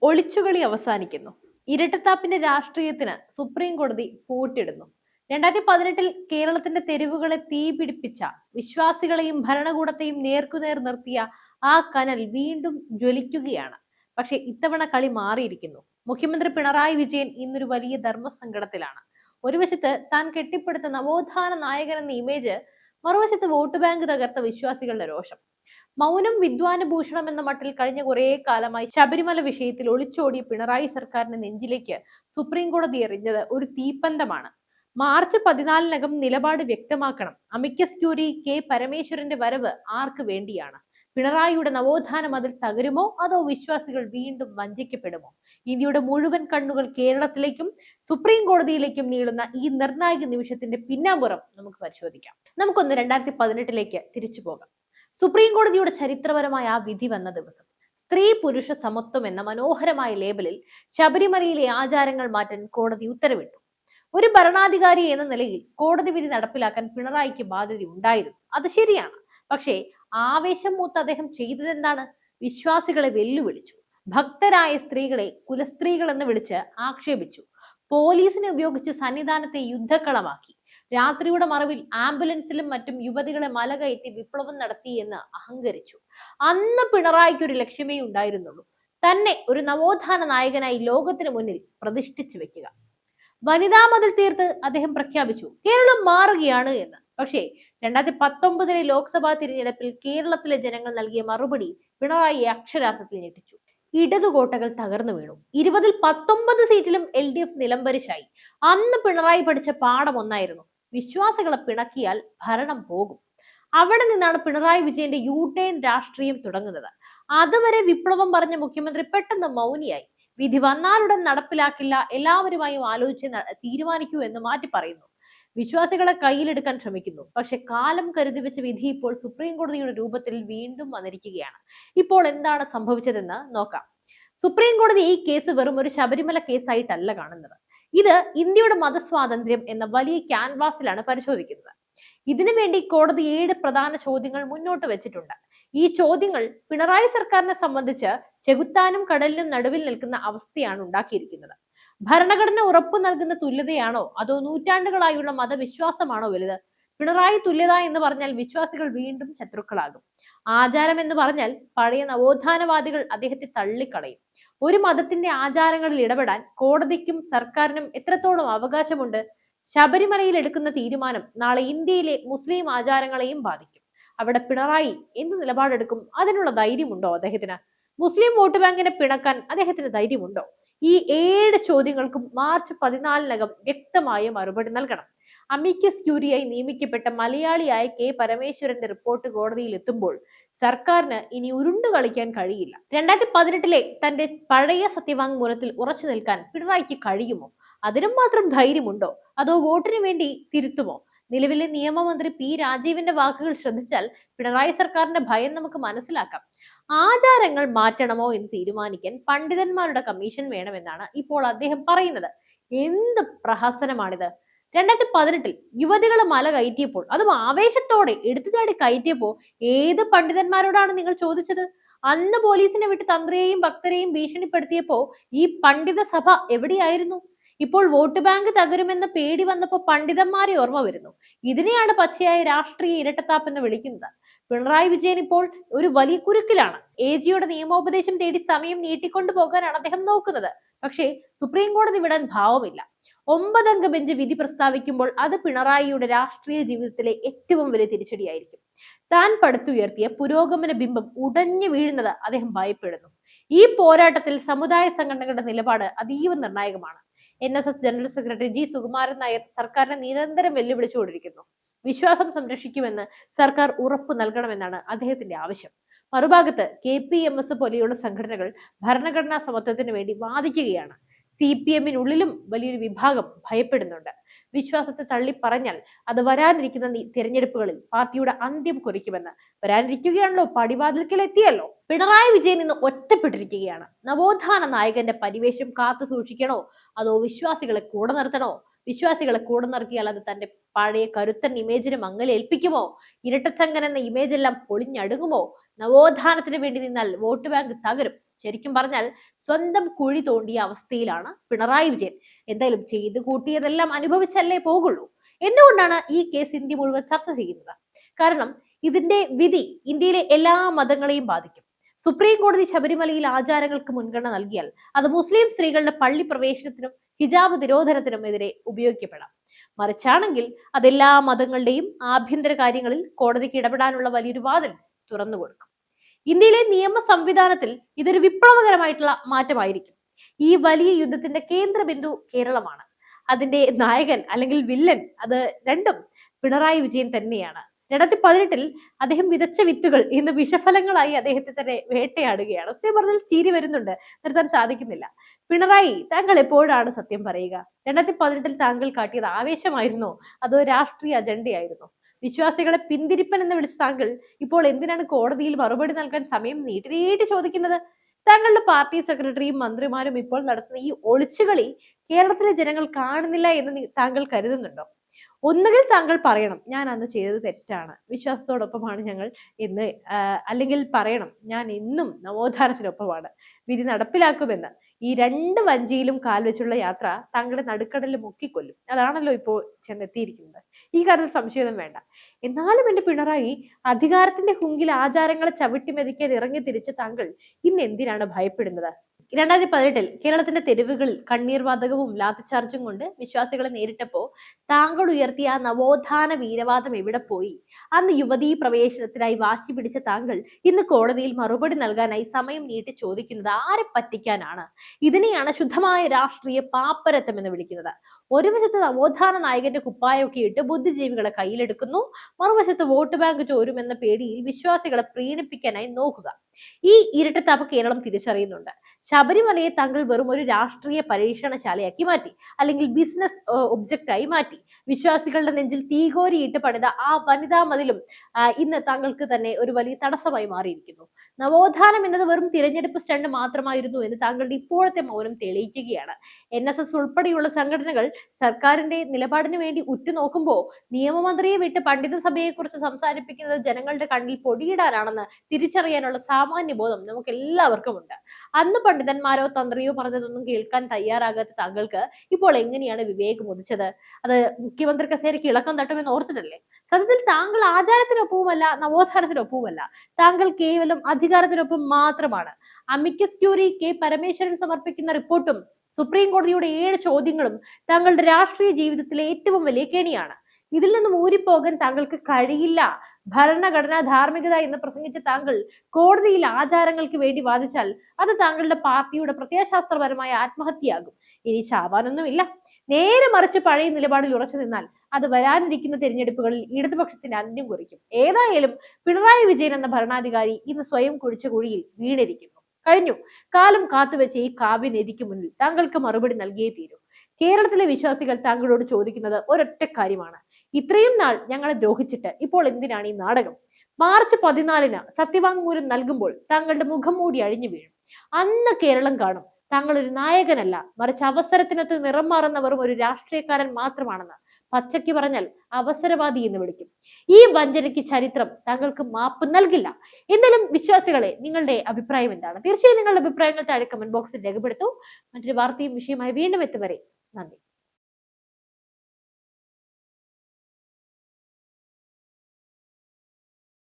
ഒളിച്ചുകളി അവസാനിക്കുന്നു. ഇരട്ടത്താപ്പിന്റെ രാഷ്ട്രീയത്തിന് സുപ്രീം കോടതി പൂട്ടിടുന്നു. 2018 കേരളത്തിന്റെ തെരുവുകളെ തീപിടിപ്പിച്ച വിശ്വാസികളെയും ഭരണകൂടത്തെയും നേർക്കുനേർ നിർത്തിയ ആ കനൽ വീണ്ടും ജ്വലിക്കുകയാണ്. പക്ഷെ ഇത്തവണ കളി മാറിയിരിക്കുന്നു. മുഖ്യമന്ത്രി പിണറായി വിജയൻ ഇന്നൊരു വലിയ ധർമ്മസങ്കടത്തിലാണ്. ഒരു വശത്ത് താൻ കെട്ടിപ്പടുത്ത നവോത്ഥാന നായകൻ എന്ന ഇമേജ്, മറുവശത്ത് വോട്ട് ബാങ്ക് തകർത്ത വിശ്വാസികളുടെ രോഷം. മൗനം വിദ്വാനഭൂഷണം എന്ന മട്ടിൽ കഴിഞ്ഞ കുറേ കാലമായി ശബരിമല വിഷയത്തിൽ ഒളിച്ചോടിയ പിണറായി സർക്കാരിന്റെ നെഞ്ചിലേക്ക് സുപ്രീം കോടതി എറിഞ്ഞത് ഒരു തീപ്പന്തമാണ്. മാർച്ച് 14-നകം നിലപാട് വ്യക്തമാക്കണം. അമിക്കസ് ക്യൂറി കെ പരമേശ്വരന്റെ വരവ് ആർക്ക് വേണ്ടിയാണ്? പിണറായിയുടെ നവോത്ഥാനം അതിൽ തകരുമോ, അതോ വിശ്വാസികൾ വീണ്ടും വഞ്ചിക്കപ്പെടുമോ? ഇന്ത്യയുടെ മുഴുവൻ കണ്ണുകൾ കേരളത്തിലേക്കും സുപ്രീം കോടതിയിലേക്കും നീളുന്ന ഈ നിർണായക നിമിഷത്തിന്റെ പിന്നാമ്പുറം നമുക്ക് പരിശോധിക്കാം. നമുക്കൊന്ന് 2018 തിരിച്ചു പോകാം. സുപ്രീം കോടതിയുടെ ചരിത്രപരമായ ആ വിധി വന്ന ദിവസം സ്ത്രീ പുരുഷ സമത്വം എന്ന മനോഹരമായ ലേബലിൽ ശബരിമലയിലെ ആചാരങ്ങൾ മാറ്റാൻ കോടതി ഉത്തരവിട്ടു. ഒരു ഭരണാധികാരി എന്ന നിലയിൽ കോടതി വിധി നടപ്പിലാക്കാൻ പിണറായിക്ക് ബാധ്യതയുണ്ടായിരുന്നു. അത് ശരിയാണ്. പക്ഷേ ആവേശം മൂത്ത് അദ്ദേഹം ചെയ്തതെന്താണ്? വിശ്വാസികളെ വെല്ലുവിളിച്ചു. ഭക്തരായ സ്ത്രീകളെ കുലസ്ത്രീകൾ എന്ന് വിളിച്ച് ആക്ഷേപിച്ചു. പോലീസിനെ ഉപയോഗിച്ച് സന്നിധാനത്തെ യുദ്ധക്കളമാക്കി. രാത്രിയുടെ മറവിൽ ആംബുലൻസിലും മറ്റും യുവതികളെ മലകയറ്റി വിപ്ലവം നടത്തി എന്ന് അഹങ്കരിച്ചു. അന്ന് പിണറായിക്ക് ഒരു ലക്ഷ്യമേ ഉണ്ടായിരുന്നുള്ളൂ: തന്നെ ഒരു നവോത്ഥാന നായകനായി ലോകത്തിന് മുന്നിൽ പ്രതിഷ്ഠിച്ചു വെക്കുക. വനിതാ മതിൽ തീർത്ത് അദ്ദേഹം പ്രഖ്യാപിച്ചു കേരളം മാറുകയാണ് എന്ന്. പക്ഷേ 2019 ലോക്സഭാ തിരഞ്ഞെടുപ്പിൽ കേരളത്തിലെ ജനങ്ങൾ നൽകിയ മറുപടി പിണറായിയെ അക്ഷരാർത്ഥത്തിൽ ഞെട്ടിച്ചു. ഇടതുകോട്ടകൾ തകർന്നു വീണു. 20-ൽ 19 സീറ്റിലും LDF നിലംപരിശായി. അന്ന് പിണറായി പഠിച്ച പാഠം ഒന്നായിരുന്നു: വിശ്വാസികളെ പിണക്കിയാൽ ഭരണം പോകും. അവിടെ നിന്നാണ് പിണറായി വിജയന്റെ യു-ടേൺ രാഷ്ട്രീയം തുടങ്ങുന്നത്. അതുവരെ വിപ്ലവം പറഞ്ഞ മുഖ്യമന്ത്രി പെട്ടെന്ന് മൗനിയായി. വിധി വന്നാലുടൻ നടപ്പിലാക്കില്ല, എല്ലാവരുമായും ആലോചിച്ച് തീരുമാനിക്കൂ എന്ന് മാറ്റി പറയുന്നു. വിശ്വാസികളെ കയ്യിലെടുക്കാൻ ശ്രമിക്കുന്നു. പക്ഷെ കാലം കരുതി വെച്ച വിധി ഇപ്പോൾ സുപ്രീം കോടതിയുടെ രൂപത്തിൽ വീണ്ടും വന്നിരിക്കുകയാണ്. ഇപ്പോൾ എന്താണ് സംഭവിച്ചതെന്ന് നോക്കാം. സുപ്രീം കോടതി ഈ കേസ് വെറും ഒരു ശബരിമല കേസായിട്ടല്ല കാണുന്നത്. ഇത് ഇന്ത്യയുടെ മതസ്വാതന്ത്ര്യം എന്ന വലിയ ക്യാൻവാസിലാണ് പരിശോധിക്കുന്നത്. ഇതിനു വേണ്ടി കോടതി 7 പ്രധാന ചോദ്യങ്ങൾ മുന്നോട്ട് വെച്ചിട്ടുണ്ട്. ഈ ചോദ്യങ്ങൾ പിണറായി സർക്കാരിനെ സംബന്ധിച്ച് ചെകുത്താനും കടലിനും നടുവിൽ നിൽക്കുന്ന അവസ്ഥയാണ് ഉണ്ടാക്കിയിരിക്കുന്നത്. ഭരണഘടന ഉറപ്പു നൽകുന്ന തുല്യതയാണോ, അതോ നൂറ്റാണ്ടുകളായുള്ള മതവിശ്വാസമാണോ വലുത്? പിണറായി തുല്യത എന്ന് പറഞ്ഞാൽ വിശ്വാസികൾ വീണ്ടും ശത്രുക്കളാകും. ആചാരം എന്ന് പറഞ്ഞാൽ പഴയ നവോത്ഥാനവാദികൾ അദ്ദേഹത്തെ തള്ളിക്കളയും. ഒരു മതത്തിന്റെ ആചാരങ്ങളിൽ ഇടപെടാൻ കോടതിക്കും സർക്കാരിനും എത്രത്തോളം അവകാശമുണ്ട്? ശബരിമലയിൽ എടുക്കുന്ന തീരുമാനം നാളെ ഇന്ത്യയിലെ മുസ്ലിം ആചാരങ്ങളെയും ബാധിക്കും. അവിടെ പിണറായി എന്ത് നിലപാടെടുക്കും? അതിനുള്ള ധൈര്യമുണ്ടോ അദ്ദേഹത്തിന്? മുസ്ലിം വോട്ട് ബാങ്കിനെ പിണക്കാൻ അദ്ദേഹത്തിന് ധൈര്യമുണ്ടോ? ഈ 7 ചോദ്യങ്ങൾക്കും മാർച്ച് 14-നകം വ്യക്തമായ മറുപടി നൽകണം. അമിക്കസ് ക്യൂറിയായി നിയമിക്കപ്പെട്ട മലയാളിയായ കെ പരമേശ്വരന്റെ റിപ്പോർട്ട് കോടതിയിൽ എത്തുമ്പോൾ സർക്കാരിന് ഇനി ഉരുണ്ടു കളിക്കാൻ കഴിയില്ല. 2018 തന്റെ പഴയ സത്യവാങ്മൂലത്തിൽ ഉറച്ചു നിൽക്കാൻ പിണറായിക്ക് കഴിയുമോ? അതിനും മാത്രം ധൈര്യമുണ്ടോ? അതോ വോട്ടിന് വേണ്ടി തിരുത്തുമോ? നിലവിലെ നിയമമന്ത്രി പി രാജീവിന്റെ വാക്കുകൾ ശ്രദ്ധിച്ചാൽ പിണറായി സർക്കാരിന്റെ ഭയം നമുക്ക് മനസ്സിലാക്കാം. ആചാരങ്ങൾ മാറ്റണമോ എന്ന് തീരുമാനിക്കാൻ പണ്ഡിതന്മാരുടെ കമ്മീഷൻ വേണമെന്നാണ് ഇപ്പോൾ അദ്ദേഹം പറയുന്നത്. എന്ത് പ്രഹസനമാണിത്! 2018 യുവതികളെ മല കയറ്റിയപ്പോൾ, അതും ആവേശത്തോടെ എടുത്തുചാടി കയറ്റിയപ്പോ ഏത് പണ്ഡിതന്മാരോടാണ് നിങ്ങൾ ചോദിച്ചത്? അന്ന് പോലീസിനെ വിട്ട് തന്ത്രിയെയും ഭക്തരെയും ഭീഷണിപ്പെടുത്തിയപ്പോ ഈ പണ്ഡിത സഭ എവിടെയായിരുന്നു? ഇപ്പോൾ വോട്ട് ബാങ്ക് തകരുമെന്ന പേടി വന്നപ്പോൾ പണ്ഡിതന്മാരെ ഓർമ്മ വരുന്നു. ഇതിനെയാണ് പച്ചയായ രാഷ്ട്രീയ ഇരട്ടത്താപ്പ് എന്ന് വിളിക്കുന്നത്. പിണറായി വിജയൻ ഇപ്പോൾ ഒരു വലിയ കുരുക്കിലാണ്. AGയുടെ നിയമോപദേശം തേടി സമയം നീട്ടിക്കൊണ്ടു പോകാനാണ് അദ്ദേഹം നോക്കുന്നത്. പക്ഷേ സുപ്രീം കോടതി വിടാൻ ഭാവമില്ല. 9 അംഗ ബെഞ്ച് വിധി പ്രസ്താവിക്കുമ്പോൾ അത് പിണറായിയുടെ രാഷ്ട്രീയ ജീവിതത്തിലെ ഏറ്റവും വലിയ തിരിച്ചടിയായിരിക്കും. താൻ പടുത്തുയർത്തിയ പുരോഗമന ബിംബം ഉടഞ്ഞു വീഴുന്നത് അദ്ദേഹം ഭയപ്പെടുന്നു. ഈ പോരാട്ടത്തിൽ സമുദായ സംഘടനകളുടെ നിലപാട് അതീവ നിർണായകമാണ്. NSS general secretary G Sukumaran Nair സർക്കാരിനെ നിരന്തരം വെല്ലുവിളിച്ചുകൊണ്ടിരിക്കുന്നു. വിശ്വാസം സംരക്ഷിക്കുമെന്ന് സർക്കാർ ഉറപ്പു നൽകണമെന്നാണ് അദ്ദേഹത്തിന്റെ ആവശ്യം. മറുഭാഗത്ത് KPMS പോലെയുള്ള സംഘടനകൾ ഭരണഘടനാ സമത്വത്തിന് വേണ്ടി വാദിക്കുകയാണ്. CPM-നുള്ളിലും വലിയൊരു വിഭാഗം ഭയപ്പെടുന്നുണ്ട്. വിശ്വാസത്തെ തള്ളി പറഞ്ഞാൽ അത് വരാനിരിക്കുന്ന തിരഞ്ഞെടുപ്പുകളിൽ പാർട്ടിയുടെ അന്ത്യം കുറിക്കുമെന്ന്. വരാനിരിക്കുകയാണല്ലോ, പടിവാതിൽക്കൽ എത്തിയല്ലോ. പിണറായി വിജയൻ ഇന്ന് ഒറ്റപ്പെട്ടിരിക്കുകയാണ്. നവോത്ഥാന നായകന്റെ പരിവേഷം കാത്തു സൂക്ഷിക്കണോ, അതോ വിശ്വാസികളെ കൂടെ നിർത്തണോ? വിശ്വാസികളെ കൂടെ നിർത്തിയാൽ അത് തന്റെ പഴയ കരുത്തൻ ഇമേജിന് മങ്ങലേൽപ്പിക്കുമോ? ഇരട്ടച്ചങ്കൻ എന്ന ഇമേജ് എല്ലാം പൊളിഞ്ഞടുങ്ങുമോ? നവോത്ഥാനത്തിന് വേണ്ടി നിന്നാൽ വോട്ട് ബാങ്ക് തകരും. ശരിക്കും പറഞ്ഞാൽ സ്വന്തം കുഴി തോണ്ടിയ അവസ്ഥയിലാണ് പിണറായി വിജയൻ. എന്തായാലും ചെയ്തു കൂട്ടിയതെല്ലാം അനുഭവിച്ചല്ലേ പോകുള്ളൂ. എന്തുകൊണ്ടാണ് ഈ കേസ് ഇന്ത്യ മുഴുവൻ ചർച്ച ചെയ്യുന്നത്? കാരണം ഇതിന്റെ വിധി ഇന്ത്യയിലെ എല്ലാ മതങ്ങളെയും ബാധിക്കും. സുപ്രീം കോടതി ശബരിമലയിൽ ആചാരങ്ങൾക്ക് മുൻഗണന നൽകിയാൽ അത് മുസ്ലിം സ്ത്രീകളുടെ പള്ളി പ്രവേശനത്തിനും ഹിജാബ് നിരോധനത്തിനും എതിരെ ഉപയോഗിക്കപ്പെടാം. മറിച്ചാണെങ്കിൽ അതെല്ലാ മതങ്ങളുടെയും ആഭ്യന്തര കാര്യങ്ങളിൽ കോടതിക്ക് ഇടപെടാനുള്ള വലിയൊരു വാതിൽ തുറന്നു കൊടുക്കും. ഇന്ത്യയിലെ നിയമ സംവിധാനത്തിൽ ഇതൊരു വിപ്ലവകരമായിട്ടുള്ള മാറ്റമായിരിക്കും. ഈ വലിയ യുദ്ധത്തിന്റെ കേന്ദ്ര ബിന്ദു കേരളമാണ്. അതിന്റെ നായകൻ അല്ലെങ്കിൽ വില്ലൻ അത് രണ്ടും പിണറായി വിജയൻ തന്നെയാണ്. 2018 അദ്ദേഹം വിതച്ച വിത്തുകൾ ഇന്ന് വിഷഫലങ്ങളായി അദ്ദേഹത്തെ തന്നെ വേട്ടയാടുകയാണ്. സത്യം പറഞ്ഞാൽ ചിരി വരുന്നുണ്ട്, നിർത്താൻ സാധിക്കുന്നില്ല. പിണറായി, താങ്കൾ എപ്പോഴാണ് സത്യം പറയുക? 2018 താങ്കൾ കാട്ടിയത് ആവേശമായിരുന്നോ അതോ രാഷ്ട്രീയ അജണ്ടയായിരുന്നോ? വിശ്വാസികളെ പിന്തിരിപ്പൻ എന്ന് വിളിച്ച താങ്കൾ ഇപ്പോൾ എന്തിനാണ് കോടതിയിൽ മറുപടി നൽകാൻ സമയം നീട്ടി ചോദിക്കുന്നത്? താങ്കളുടെ പാർട്ടി സെക്രട്ടറിയും മന്ത്രിമാരും ഇപ്പോൾ നടത്തുന്ന ഈ ഒളിച്ചുകളി കേരളത്തിലെ ജനങ്ങൾ കാണുന്നില്ല എന്ന് താങ്കൾ കരുതുന്നുണ്ടോ? ഒന്നുകിൽ താങ്കൾ പറയണം ഞാൻ അന്ന് ചെയ്തത് തെറ്റാണ്, വിശ്വാസത്തോടൊപ്പമാണ് ഞങ്ങൾ എന്ന്, അല്ലെങ്കിൽ പറയണം ഞാൻ ഇന്നും നവോത്ഥാനത്തിനൊപ്പമാണ്, വിധി നടപ്പിലാക്കുമെന്ന്. ഈ രണ്ട് വഞ്ചിയിലും കാൽ വെച്ചുള്ള യാത്ര താങ്കളുടെ നടുക്കടലിൽ മുക്കിക്കൊല്ലും. അതാണല്ലോ ഇപ്പോൾ ചെന്നെത്തിയിരിക്കുന്നത്. ഈ കാര്യത്തിൽ സംശയമൊന്നും വേണ്ട. എന്നാലും എന്റെ പിണറായി, അധികാരത്തിന്റെ ഹുങ്കിൽ ആചാരങ്ങളെ ചവിട്ടി മെതിക്കാൻ ഇറങ്ങി തിരിച്ച താങ്കൾ ഇന്ന് എന്തിനാണ് ഭയപ്പെടുന്നത്? 2018 കേരളത്തിന്റെ തെരുവുകളിൽ കണ്ണീർ വാതകവും ലാത്തിച്ചാർജും കൊണ്ട് വിശ്വാസികളെ നേരിട്ടപ്പോ താങ്കൾ ഉയർത്തിയ ആ നവോത്ഥാന വീരവാദം എവിടെ പോയി? അന്ന് യുവതീ പ്രവേശനത്തിനായി വാശി പിടിച്ച താങ്കൾ ഇന്ന് കോടതിയിൽ മറുപടി നൽകാനായി സമയം നീട്ടി ചോദിക്കുന്നത് ആരെ പറ്റിക്കാനാണ്? ഇതിനെയാണ് ശുദ്ധമായ രാഷ്ട്രീയ പാപ്പരത്വം എന്ന് വിളിക്കുന്നത്. ഒരു വശത്ത് നവോത്ഥാന നായകന്റെ കുപ്പായൊക്കെ ഇട്ട് ബുദ്ധിജീവികളെ കയ്യിലെടുക്കുന്നു, മറുവശത്ത് വോട്ട് ബാങ്ക് ചോരുമെന്ന പേടിയിൽ വിശ്വാസികളെ പ്രീണിപ്പിക്കാനായി നോക്കുക. ഈ ഇരട്ടത്താപ്പ് കേരളം തിരിച്ചറിയുന്നുണ്ട്. ശബരിമലയെ താങ്കൾ വെറും ഒരു രാഷ്ട്രീയ പരീക്ഷണശാലയാക്കി മാറ്റി, അല്ലെങ്കിൽ ബിസിനസ് ഒബ്ജക്റ്റായി മാറ്റി. വിശ്വാസികളുടെ നെഞ്ചിൽ തീകോരിയിട്ട് പണിത ആ വനിതാ മതിലും ഇന്ന് താങ്കൾക്ക് തന്നെ ഒരു വലിയ തടസ്സമായി മാറിയിരിക്കുന്നു. നവോത്ഥാനം എന്നത് വെറും തിരഞ്ഞെടുപ്പ് സ്റ്റണ്ട് മാത്രമായിരുന്നു എന്ന് താങ്കളുടെ ഇപ്പോഴത്തെ മൗനം തെളിയിക്കുകയാണ്. NSS ഉൾപ്പെടെയുള്ള സംഘടനകൾ സർക്കാരിന്റെ നിലപാടിന് വേണ്ടി ഉറ്റുനോക്കുമ്പോൾ നിയമമന്ത്രിയെ വിട്ട് പണ്ഡിത സഭയെ കുറിച്ച് സംസാരിപ്പിക്കുന്നത് ജനങ്ങളുടെ കണ്ണിൽ പൊടിയിടാനാണെന്ന് തിരിച്ചറിയാനുള്ള സാമാന്യ ബോധം നമുക്ക് എല്ലാവർക്കും ഉണ്ട്. അന്ന് പണ്ഡിതന്മാരോ തന്ത്രിയോ പറഞ്ഞതൊന്നും കേൾക്കാൻ തയ്യാറാകാത്ത താങ്കൾക്ക് ഇപ്പോൾ എങ്ങനെയാണ് വിവേകം ഉദിച്ചത്? അത് മുഖ്യമന്ത്രി കസേരയ്ക്ക് ഇളക്കം തട്ടുമെന്ന് ഓർത്തിട്ടല്ലേ? സത്യത്തിൽ താങ്കൾ ആചാരത്തിനൊപ്പവുമല്ല നവോത്ഥാനത്തിനൊപ്പവുമല്ല, താങ്കൾ കേവലം അധികാരത്തിനൊപ്പം മാത്രമാണ്. അമിക്കസ് ക്യൂറി കെ പരമേശ്വരൻ സമർപ്പിക്കുന്ന റിപ്പോർട്ടും സുപ്രീം കോടതിയുടെ 7 ചോദ്യങ്ങളും താങ്കളുടെ രാഷ്ട്രീയ ജീവിതത്തിലെ ഏറ്റവും വലിയ കെണിയാണ്. ഇതിൽ നിന്നും ഊരിപ്പോകാൻ താങ്കൾക്ക് കഴിയില്ല. ഭരണഘടനാ ധാർമ്മികത എന്ന് പ്രസംഗിച്ച താങ്കൾ കോടതിയിൽ ആചാരങ്ങൾക്ക് വേണ്ടി വാദിച്ചാൽ അത് താങ്കളുടെ പാർട്ടിയുടെ പ്രത്യയശാസ്ത്രപരമായ ആത്മഹത്യയാകും. ഇനി ചാവാനൊന്നുമില്ല. നേരെ മറിച്ച് പഴയ നിലപാടിൽ ഉറച്ചു നിന്നാൽ അത് വരാനിരിക്കുന്ന തെരഞ്ഞെടുപ്പുകളിൽ ഇടതുപക്ഷത്തിന്റെ അന്ത്യം കുറിക്കും. ഏതായാലും പിണറായി വിജയൻ എന്ന ഭരണാധികാരി ഇന്ന് സ്വയം കുഴിച്ച കുഴിയിൽ വീണിരിക്കുന്നു. കഴിഞ്ഞു. കാലം കാത്തുവെച്ച ഈ കാവ്യനീതിക്ക് മുന്നിൽ താങ്കൾക്ക് മറുപടി നൽകിയേ തീരൂ. കേരളത്തിലെ വിശ്വാസികൾ താങ്കളോട് ചോദിക്കുന്നത് ഒരൊറ്റ കാര്യമാണ്: ഇത്രയും നാൾ ഞങ്ങളെ ദ്രോഹിച്ചിട്ട് ഇപ്പോൾ എന്തിനാണ് ഈ നാടകം? മാർച്ച് 14-ന് സത്യവാങ്മൂലം നൽകുമ്പോൾ താങ്കളുടെ മുഖം മൂടി അഴിഞ്ഞു വീഴും. അന്ന് കേരളം കാണും താങ്കൾ ഒരു നായകനല്ല, മറിച്ച് അവസരത്തിനൊത്ത് നിറം മാറുന്ന വെറും ഒരു രാഷ്ട്രീയക്കാരൻ മാത്രമാണെന്ന്. പച്ചയ്ക്ക് പറഞ്ഞാൽ അവസരവാദി എന്ന് വിളിക്കും. ഈ വഞ്ചനയ്ക്ക് ചരിത്രം താങ്കൾക്ക് മാപ്പ് നൽകില്ല. എന്തായാലും വിശ്വാസികളെ, നിങ്ങളുടെ അഭിപ്രായം എന്താണ്? തീർച്ചയായും നിങ്ങളുടെ അഭിപ്രായങ്ങൾ താഴെ കമന്റ് ബോക്സിൽ രേഖപ്പെടുത്തൂ. മറ്റൊരു വാർത്തയും വിഷയമായി വീണ്ടും എത്തും വരെ നന്ദി.